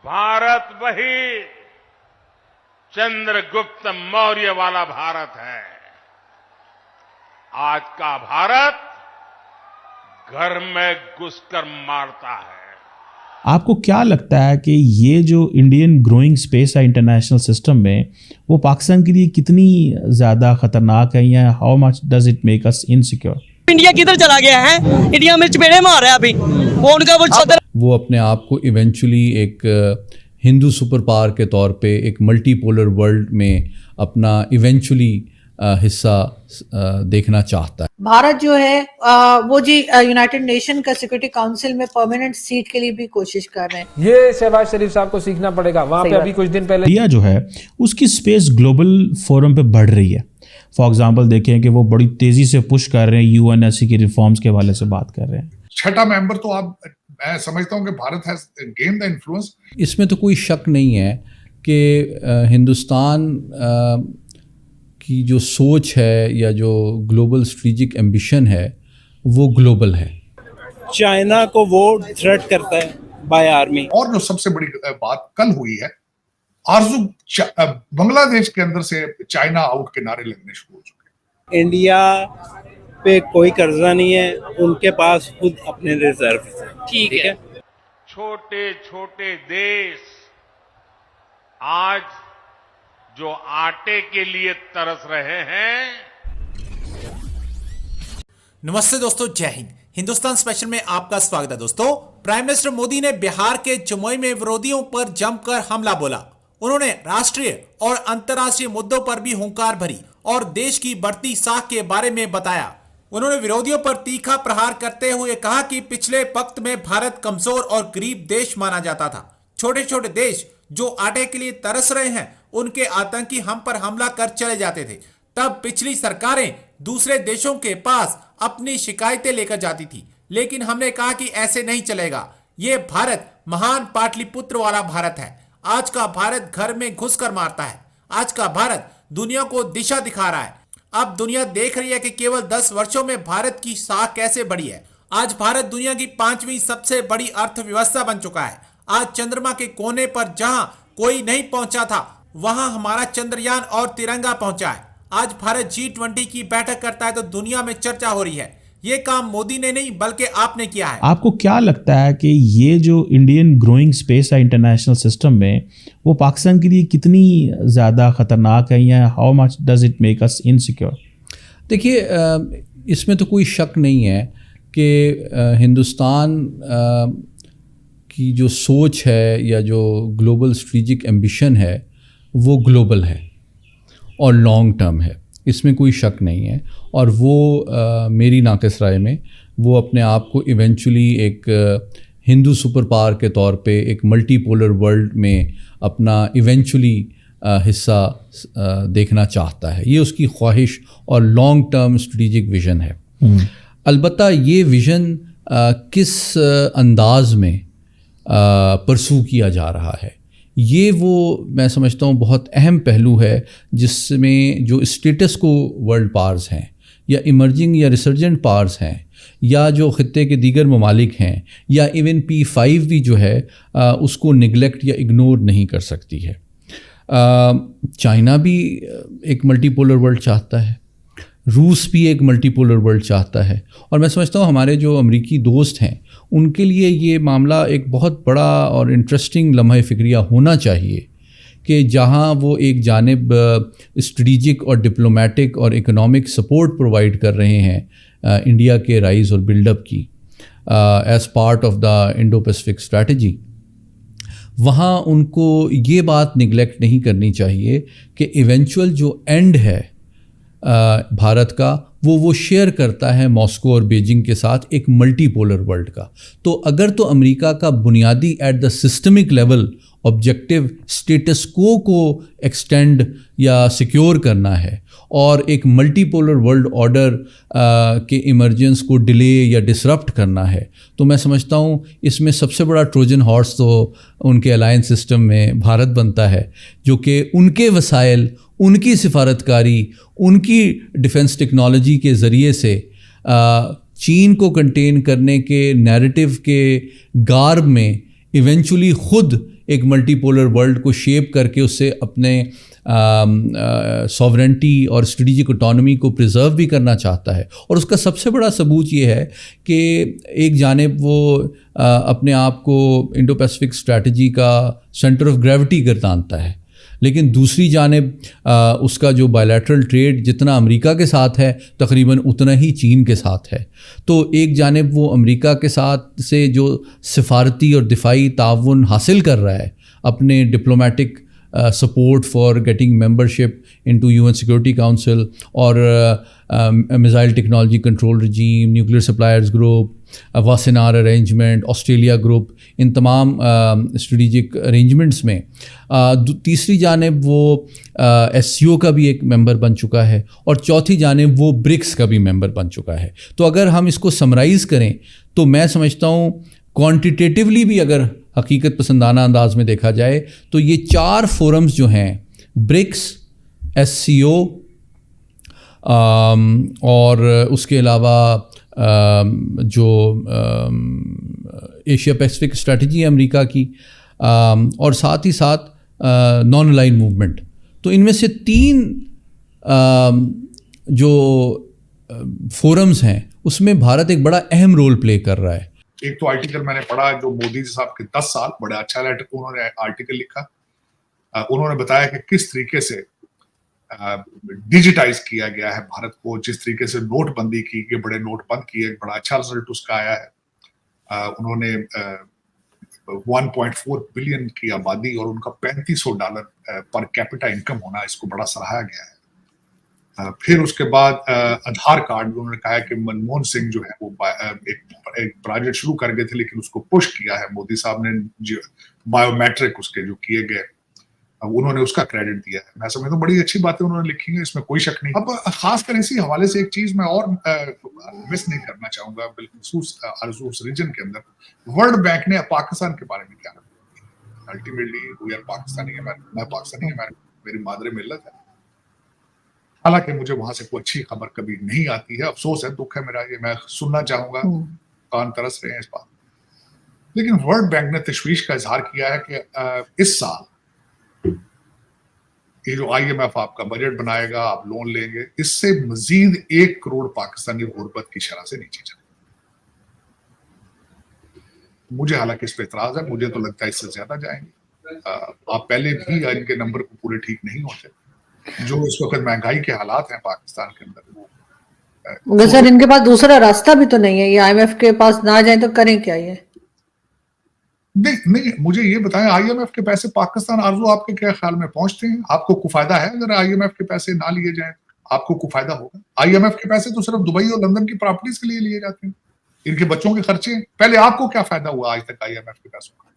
भारत वही चंद्रगुप्त मौर्य वाला भारत है। आज का भारत घर में घुसकर मारता है। आपको क्या लगता है कि ये जो इंडियन ग्रोइंग स्पेस है इंटरनेशनल सिस्टम में, वो पाकिस्तान के लिए कितनी ज़्यादा खतरनाक है, या how much does it make us insecure? India किधर चला गया है? इंडिया में चपेड़े मार रहा है अभी। वो उनका वो सदर, वो अपने आप को इवेंचुअली एक हिंदू सुपर पावर के तौर पे एक मल्टीपोलर वर्ल्ड में अपना इवेंचुअली हिस्सा देखना चाहता है। भारत जो है वो जी यूनाइटेड नेशन का सिक्योरिटी काउंसिल में परमानेंट सीट के लिए भी कोशिश कर रहे हैं। ये शहबाज शरीफ साहब को सीखना पड़ेगा। वहां पे अभी कुछ दिन पहले इंडिया जो है उसकी स्पेस ग्लोबल फोरम पे बढ़ रही है। फॉर एग्जाम्पल देखें कि वो बड़ी तेजी से पुश कर रहे हैं, यूएनएससी की रिफॉर्म्स के हवाले से बात कर रहे हैं। छठा मेंबर तो आप, मैं समझता हूं कि Bharat has gained the influence. इसमें तो कोई शक नहीं है कि हिंदुस्तान की जो सोच है या जो ग्लोबल स्ट्रेटेजिक एम्बिशन है वो ग्लोबल है। चाइना को वो थ्रेट करता है बाय आर्मी। और जो सबसे बड़ी बात कल हुई है, आरजू बांग्लादेश के अंदर से चाइना आउट के नारे लगने शुरू हो चुके हैं। इंडिया पे कोई कर्जा नहीं है, उनके पास खुद अपने रिजर्व। ठीक है। छोटे छोटे देश आज जो आटे के लिए तरस रहे हैं। नमस्ते दोस्तों, जय हिंद। हिंदुस्तान स्पेशल में आपका स्वागत है। दोस्तों, प्राइम मिनिस्टर मोदी ने बिहार के जमुई में विरोधियों पर जमकर हमला बोला। उन्होंने राष्ट्रीय और अंतर्राष्ट्रीय मुद्दों पर भी हुंकार भरी और देश की बढ़ती साख के बारे में बताया। उन्होंने विरोधियों पर तीखा प्रहार करते हुए कहा कि पिछले वक्त में भारत कमजोर और गरीब देश माना जाता था। छोटे छोटे देश जो आटे के लिए तरस रहे हैं, उनके आतंकी हम पर हमला कर चले जाते थे। तब पिछली सरकारें दूसरे देशों के पास अपनी शिकायतें लेकर जाती थी, लेकिन हमने कहा कि ऐसे नहीं चलेगा। ये भारत महान पाटलिपुत्र वाला भारत है। आज का भारत घर में घुसकर मारता है। आज का भारत दुनिया को दिशा दिखा रहा है। अब दुनिया देख रही है कि केवल 10 वर्षों में भारत की साख कैसे बढ़ी है। आज भारत दुनिया की 5वीं सबसे बड़ी अर्थव्यवस्था बन चुका है। आज चंद्रमा के कोने पर जहां कोई नहीं पहुंचा था, वहां हमारा चंद्रयान और तिरंगा पहुंचा है। आज भारत G20 की बैठक करता है तो दुनिया में चर्चा हो रही है। ये काम मोदी ने नहीं बल्कि आपने किया है। आपको क्या लगता है कि ये जो इंडियन ग्रोइंग स्पेस है इंटरनेशनल सिस्टम में, वो पाकिस्तान के लिए कितनी ज़्यादा खतरनाक है, या how much does it make us insecure? देखिए, इसमें तो कोई शक नहीं है कि हिंदुस्तान की जो सोच है या जो ग्लोबल स्ट्रेटेजिक एम्बिशन है वो ग्लोबल है और लॉन्ग टर्म है। इसमें कोई शक नहीं है। और वो मेरी नाक़िस राय में वो अपने आप को इवेंचुअली एक हिंदू सुपर पावर के तौर पे एक मल्टीपोलर वर्ल्ड में अपना इवेंचुअली हिस्सा देखना चाहता है। ये उसकी ख्वाहिश और लॉन्ग टर्म स्ट्रेटेजिक विज़न है। अलबत्ता ये विज़न किस अंदाज में परसू किया जा रहा है, ये वो मैं समझता हूँ बहुत अहम पहलू है, जिसमें जो स्टेटस को वर्ल्ड पावर्स हैं या इमर्जिंग या रिसर्जेंट पावर्स हैं या जो ख़ित्ते के दीगर ममालिक हैं या इवन P5 भी जो है उसको निगलेक्ट या इग्नोर नहीं कर सकती है। चाइना भी एक मल्टीपोलर वर्ल्ड चाहता है, रूस भी एक मल्टीपोलर वर्ल्ड चाहता है, और मैं समझता हूँ हमारे जो अमरीकी दोस्त हैं उनके लिए ये मामला एक बहुत बड़ा और इंटरेस्टिंग लम्हा फ़िक्रिया होना चाहिए कि जहाँ वो एक जानिब स्ट्रेटेजिक और डिप्लोमेटिक और इकोनॉमिक सपोर्ट प्रोवाइड कर रहे हैं इंडिया के राइज़ और बिल्डअप की as part of the Indo Pacific strategy, वहाँ उनको ये बात निगलेक्ट नहीं करनी चाहिए कि इवेंचुअल जो एंड है भारत का वो शेयर करता है मॉस्को और बीजिंग के साथ एक मल्टीपोलर वर्ल्ड का। तो अगर तो अमेरिका का बुनियादी at the systemic level objective status को एक्सटेंड या सिक्योर करना है और एक मल्टीपोलर वर्ल्ड ऑर्डर के इमर्जेंस को डिले या डिसरप्ट करना है, तो मैं समझता हूँ इसमें सबसे बड़ा ट्रोजन हॉर्स तो उनके अलायंस सिस्टम में भारत बनता है, जो कि उनके वसाइल, उनकी सिफारतकारी, उनकी डिफेंस टेक्नोलॉजी के ज़रिए से चीन को कंटेन करने के नैरेटिव के गार्ब में इवेंचुअली ख़ुद एक मल्टीपोलर वर्ल्ड को शेप करके उससे अपने सॉवरेंटी और स्ट्रेटेजिक ऑटोनॉमी को प्रिजर्व भी करना चाहता है। और उसका सबसे बड़ा सबूत ये है कि एक जानिब वो अपने आप को इंडो पैसिफिक स्ट्रैटेजी का सेंटर ऑफ ग्रेविटी गर्दानता है, लेकिन दूसरी जानिब उसका जो बायलैटरल ट्रेड जितना अमेरिका के साथ है तकरीबन उतना ही चीन के साथ है। तो एक जानिब वो अमेरिका के साथ से जो सिफारती और दिफाई ताउन हासिल कर रहा है अपने diplomatic support for getting membership into UN Security Council और missile technology control regime, nuclear suppliers group, Wassenaar arrangement, Australia group, इन तमाम स्ट्रेटेजिक अरेंजमेंट्स में तीसरी जानिब वो एससीओ का भी एक मेंबर बन चुका है और चौथी जानिब वो ब्रिक्स का भी मेंबर बन चुका है। तो अगर हम इसको समराइज़ करें तो मैं समझता हूँ क्वांटिटेटिवली भी अगर हकीकत पसंदाना अंदाज में देखा जाए तो ये 4 फोरम्स जो हैं ब्रिक्स, एससीओ और उसके अलावा जो एशिया पैसिफिक स्ट्रैटेजी है अमेरिका की और साथ ही साथ नॉन अलाइन मूवमेंट, तो इनमें से 3 जो फोरम्स हैं उसमें भारत एक बड़ा अहम रोल प्ले कर रहा है। एक तो आर्टिकल मैंने पढ़ा जो मोदी जी साहब के 10 साल, बड़ा अच्छा उन्होंने आर्टिकल लिखा। उन्होंने बताया कि किस तरीके से डिजिटाइज किया गया है भारत को, जिस तरीके से नोटबंदी की गई, बड़े नोट बंद किए, बड़ा अच्छा रिजल्ट उसका आया है। उन्होंने 1.4 बिलियन की आबादी और उनका $3500 पर कैपिटा इनकम होना, इसको बड़ा सराहा गया है। फिर उसके बाद आधार कार्ड, उन्होंने कहा कि मनमोहन सिंह जो है वो एक प्रोजेक्ट शुरू कर गए थे लेकिन उसको पुश किया है मोदी साहब ने, बायोमेट्रिक उसके जो किए गए, उन्होंने उसका क्रेडिट दिया है। मैं समझता हूँ बड़ी अच्छी बातें उन्होंने लिखी है, इसमें कोई शक नहीं। अब खासकर इसी हवाले से एक चीज मैं और मिस नहीं करना चाहूंगा, बिल्कुल उस रीजन के अंदर वर्ल्ड बैंक ने पाकिस्तान के बारे में क्या रखा। अल्टीमेटली वी आर पाकिस्तानी, मैं पाकिस्तानी, मेरी मादरे मिल्लत है। हालांकि मुझे वहां से कोई अच्छी खबर कभी नहीं आती है, अफसोस है, दुख है मेरा, ये मैं सुनना चाहूंगा, कान तरस रहे हैं इस बात। लेकिन वर्ल्ड बैंक ने तशवीश का इजहार किया है कि इस साल ये जो IMF आपका बजट बनाएगा, आप लोन लेंगे, इससे मजीद 1 करोड़ पाकिस्तानी गुर्बत की शरह से नीचे चले। मुझे हालांकि इस पर एतराज है, मुझे तो लगता है इससे ज्यादा जाएंगे। आप पहले भी इनके नंबर को पूरे ठीक नहीं होते। जो इस वक्त महंगाई के हालात हैं पाकिस्तान के अंदर, मगर सर इनके पास दूसरा रास्ता भी तो नहीं है, ये IMF के पास ना जाए तो करें क्या ये? नहीं, मुझे ये बताएं, IMF के पैसे पाकिस्तान आरजू आपके क्या ख्याल में पहुंचते हैं? आपको कोई फायदा है अगर IMF के पैसे ना लिए जाएं? आपको कोई फायदा होगा? IMF के पैसे तो सिर्फ दुबई और लंदन की प्रॉपर्टीज के लिए लिए जाते हैं, इनके बच्चों के खर्चे। पहले आपको क्या फायदा हुआ आज तक IMF के पैसों का?